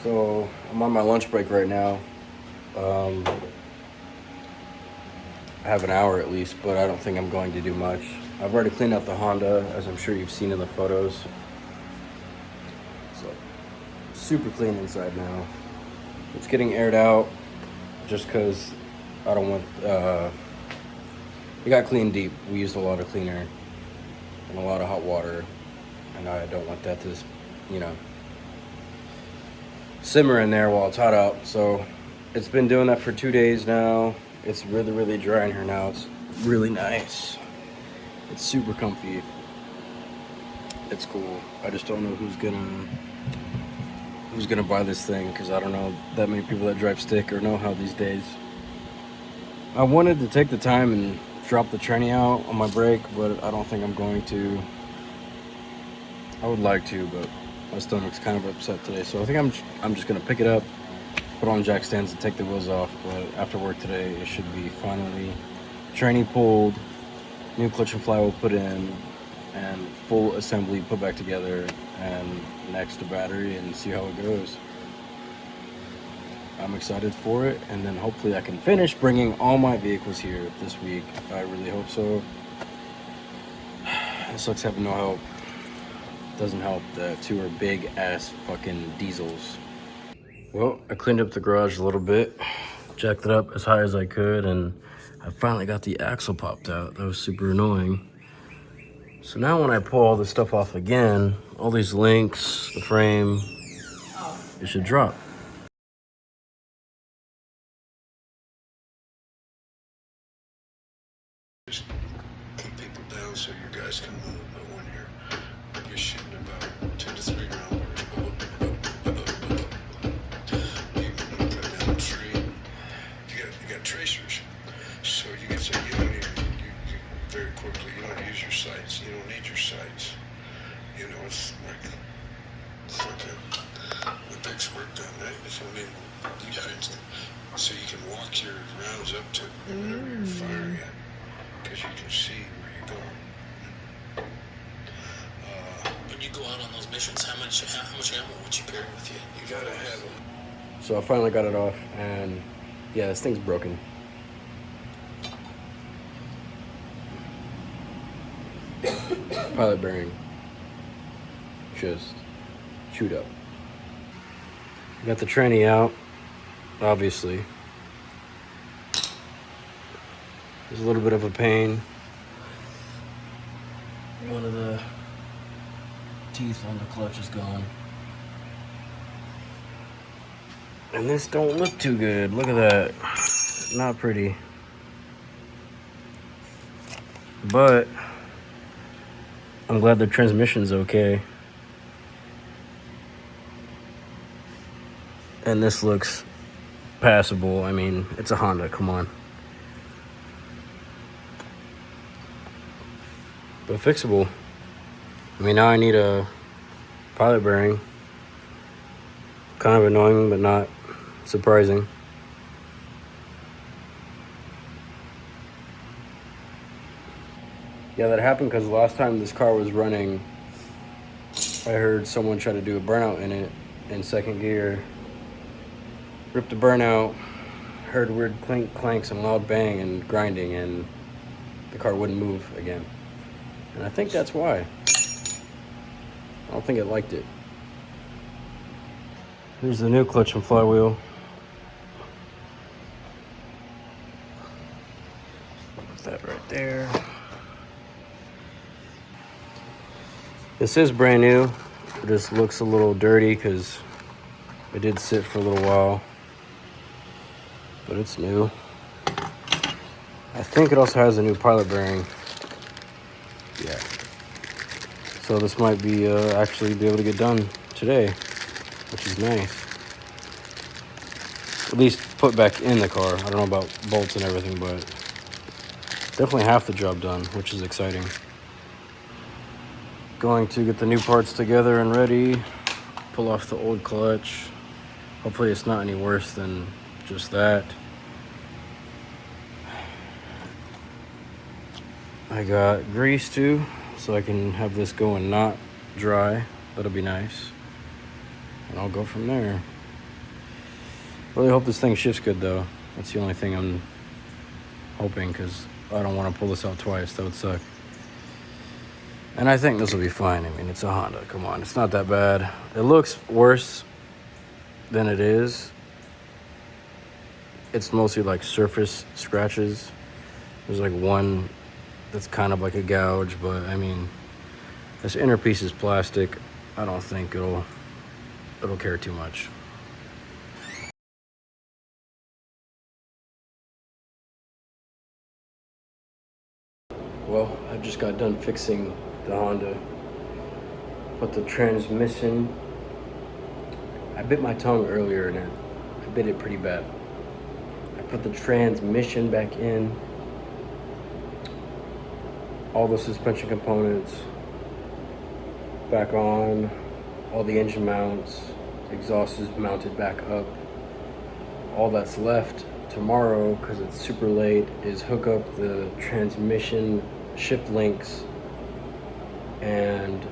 So I'm on my lunch break right now. I have an hour at least, but I don't think I'm going to do much. I've already cleaned out the Honda, as I'm sure you've seen in the photos. So super clean inside now. It's getting aired out just because I don't want. It got cleaned deep. We used a lot of cleaner and a lot of hot water, and I don't want that to, you know, simmer in there while it's hot out. So it's been doing that for 2 days now. It's really, really dry in here now. It's really nice. It's super comfy. It's cool. I just don't know who's gonna buy this thing, because I don't know that many people that drive stick or know how these days. I wanted to take the time and drop the tranny out on my break, but I don't think I'm going to. I would like to, but my stomach's kind of upset today, so I think I'm just gonna pick it up, put on jack stands, and take the wheels off. But after work today, it should be finally tranny pulled, new clutch and flywheel put in, and full assembly put back together, and next to battery, and see how it goes. I'm excited for it, and then hopefully I can finish bringing all my vehicles here this week. I really hope so. It sucks having no help. Doesn't help that two are big ass fucking diesels. Well, I cleaned up the garage a little bit, jacked it up as high as I could, and I finally got the axle popped out. That was super annoying. So now when I pull all this stuff off again, all these links, the frame, it should drop. Just put people down so you guys can move, but when you're shooting about 2 to 3 rounds, you put down a tree. You got tracers, so you get you don't need you very quickly. You don't use your sights. You don't need your sights. You know, it's like a big work done, right? If I mean, you guys, so you can walk your rounds up to whatever you're firing at, because you can see where you're going. When you go out on those missions, how much ammo would you carry with you? You gotta have them. So I finally got it off, and yeah, this thing's broken. Pilot bearing just chewed up. Got the tranny out, obviously. There's a little bit of a pain. One of the teeth on the clutch is gone. And this don't look too good. Look at that. Not pretty. But I'm glad the transmission's okay. And this looks passable. I mean, it's a Honda, come on. But fixable. I mean, now I need a pilot bearing. Kind of annoying, but not surprising. Yeah, that happened because last time this car was running, I heard someone try to do a burnout in it in second gear. Ripped the burnout, heard weird clink, clanks, and loud bang and grinding, and the car wouldn't move again. And I think that's why. I don't think it liked it. Here's the new clutch and flywheel. Put that right there. This is brand new. It just looks a little dirty because it did sit for a little while. But it's new. I think it also has a new pilot bearing. Yeah. So this might be actually be able to get done today, which is nice. At least put back in the car. I don't know about bolts and everything, but definitely half the job done, which is exciting. Going to get the new parts together and ready. Pull off the old clutch. Hopefully it's not any worse than just that. I got grease too, so I can have this going not dry. That'll be nice. And I'll go from there. Really hope this thing shifts good though. That's the only thing I'm hoping, because I don't want to pull this out twice. That would suck. And I think this will be fine. I mean, it's a Honda. Come on, it's not that bad. It looks worse than it is. It's mostly like surface scratches. There's like one that's kind of like a gouge, but I mean, this inner piece is plastic. I don't think it'll care too much. Well, I just got done fixing the Honda. Put the transmission. I bit my tongue earlier and I bit it pretty bad. I put the transmission back in. All the suspension components back on. All the engine mounts. Exhaust is mounted back up. All that's left tomorrow, because it's super late, is hook up the transmission shift links and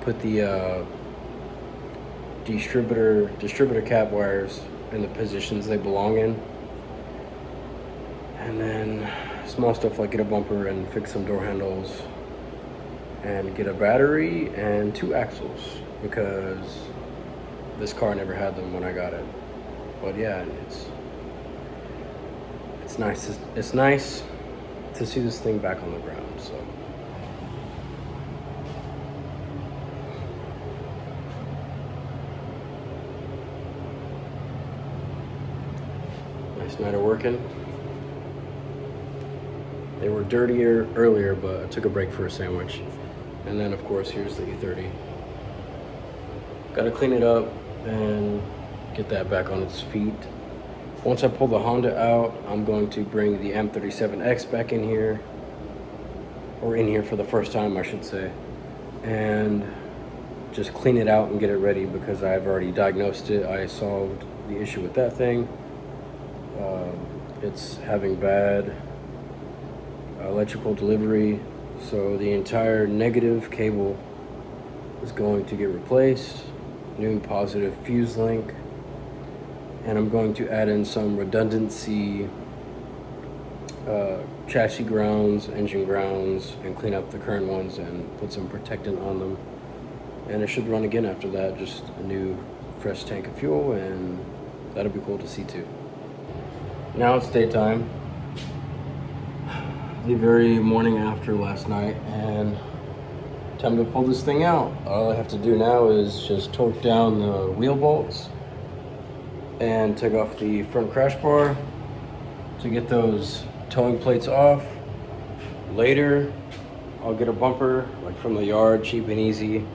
put the distributor cap wires in the positions they belong in, and then small stuff like get a bumper and fix some door handles and get a battery and 2 axles, because this car never had them when I got it. But yeah, it's nice. It's nice to see this thing back on the ground. So nice night of working. They were dirtier earlier, but I took a break for a sandwich. And then of course here's the E30. Gotta clean it up and get that back on its feet. Once I pull the Honda out, I'm going to bring the M37X back in here, or in here for the first time, I should say, and just clean it out and get it ready, because I've already diagnosed it. I solved the issue with that thing. It's having bad electrical delivery, so the entire negative cable is going to get replaced, new positive fuse link, and I'm going to add in some redundancy chassis grounds, engine grounds, and clean up the current ones and put some protectant on them. And it should run again after that, just a new fresh tank of fuel, and that'll be cool to see too. Now it's daytime, the very morning after last night, and time to pull this thing out. All I have to do now is just torque down the wheel bolts and take off the front crash bar to get those towing plates off. Later, I'll get a bumper like from the yard, cheap and easy,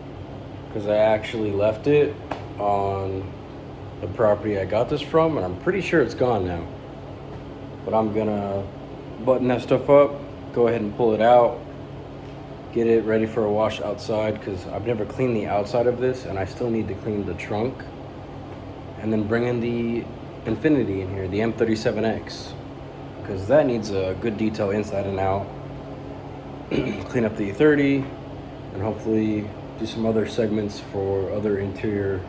because I actually left it on the property I got this from, and I'm pretty sure it's gone now. But I'm gonna button that stuff up, go ahead and pull it out, get it ready for a wash outside, because I've never cleaned the outside of this, and I still need to clean the trunk. And then bring in the Infinity in here, the M37X, because that needs a good detail inside and out. Clean up the E30, and hopefully do some other segments for other interior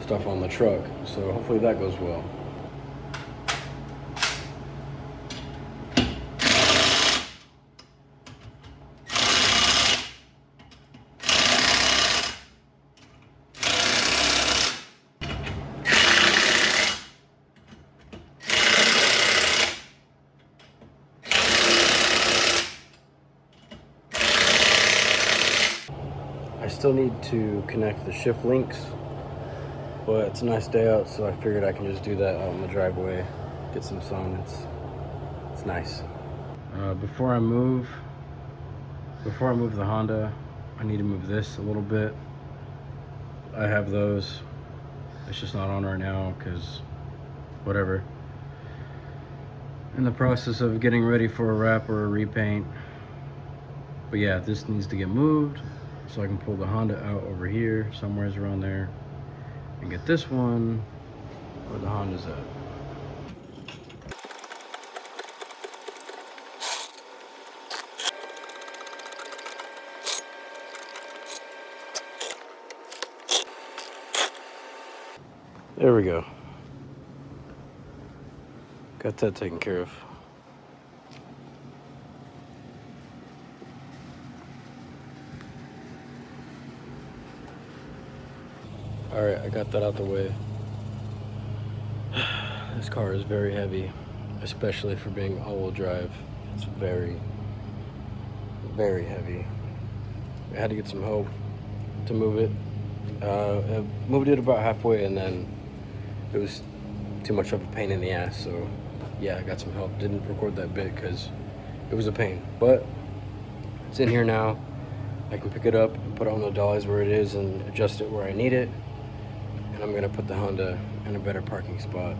stuff on the truck. So hopefully that goes well. I still need to connect the shift links, but it's a nice day out, so I figured I can just do that out in the driveway, get some sun. It's nice. Before I move the Honda, I need to move this a little bit. I have those. It's just not on right now because whatever. In the process of getting ready for a wrap or a repaint. But yeah, this needs to get moved so I can pull the Honda out over here, somewhere's around there, and get this one where the Honda's at. There we go. Got that taken care of. All right, I got that out the way. This car is very heavy, especially for being all-wheel drive. It's very, very heavy. I had to get some help to move it. I moved it about halfway, and then it was too much of a pain in the ass. So yeah, I got some help. Didn't record that bit because it was a pain, but it's in here now. I can pick it up and put it on the dollies where it is and adjust it where I need it. And I'm gonna put the Honda in a better parking spot,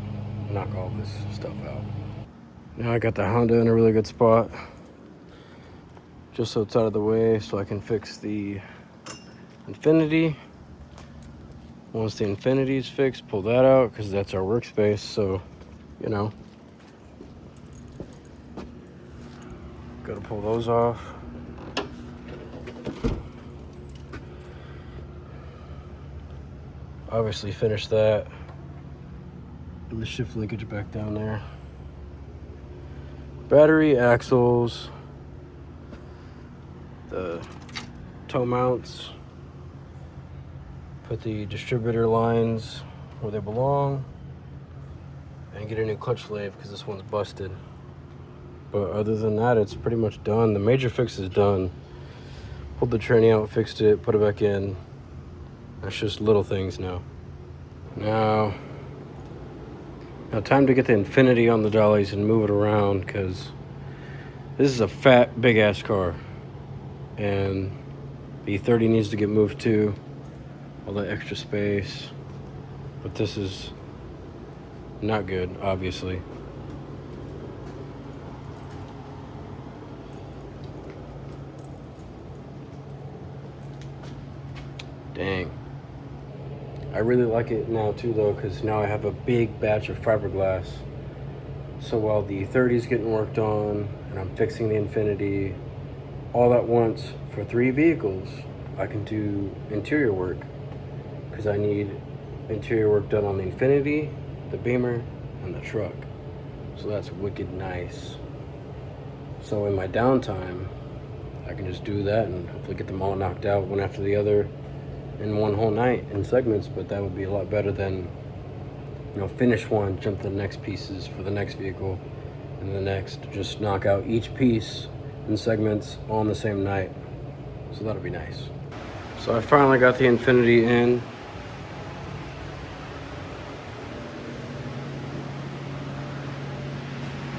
knock all this stuff out. Now I got the Honda in a really good spot, just so it's out of the way so I can fix the Infinity. Once the Infinity is fixed, pull that out because that's our workspace. So, you know, gotta pull those off. Obviously finish that. And the shift linkage back down there. Battery, axles, the toe mounts. Put the distributor lines where they belong. And get a new clutch slave because this one's busted. But other than that, it's pretty much done. The major fix is done. Pulled the tranny out, fixed it, put it back in. That's just little things now. Now time to get the Infinity on the dollies and move it around because this is a fat, big ass car. And the E30 needs to get moved too. All that extra space. But this is not good, obviously. Dang. I really like it now too though, because now I have a big batch of fiberglass. So while the 30 is getting worked on and I'm fixing the Infinity all at once for 3 vehicles, I can do interior work because I need interior work done on the Infinity, the Beamer, and the truck. So that's wicked nice. So in my downtime, I can just do that and hopefully get them all knocked out one after the other in one whole night in segments. But that would be a lot better than, you know, finish one, jump to the next pieces for the next vehicle and the next. Just knock out each piece in segments on the same night. So that'll be nice. So I finally got the Infinity in.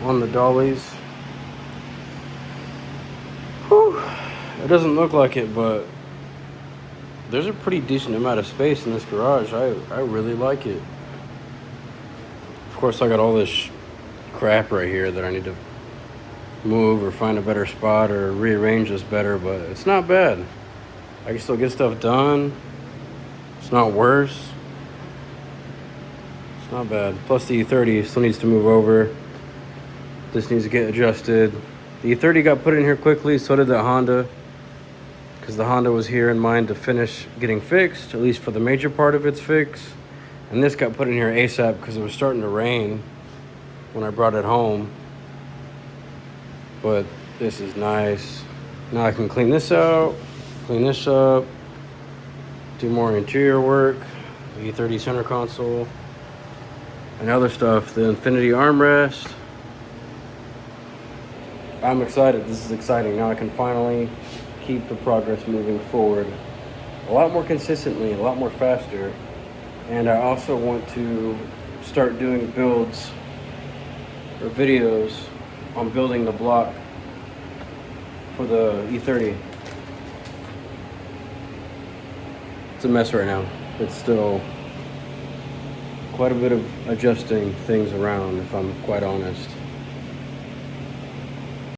On the dollies. Whew. It doesn't look like it, but there's a pretty decent amount of space in this garage. I really like it. Of course, I got all this crap right here that I need to move or find a better spot or rearrange this better, but it's not bad. I can still get stuff done. It's not worse. It's not bad. Plus the E30 still needs to move over. This needs to get adjusted. The E30 got put in here quickly, so did the Honda. Because the Honda was here in mind to finish getting fixed, at least for the major part of its fix. And this got put in here ASAP because it was starting to rain when I brought it home. But this is nice. Now I can clean this out, clean this up, do more interior work, the E30 center console, and other stuff. The Infinity armrest. I'm excited. This is exciting. Now I can finally keep the progress moving forward a lot more consistently, a lot more faster. And I also want to start doing builds or videos on building the block for the E30. It's a mess right now. It's still quite a bit of adjusting things around, if I'm quite honest.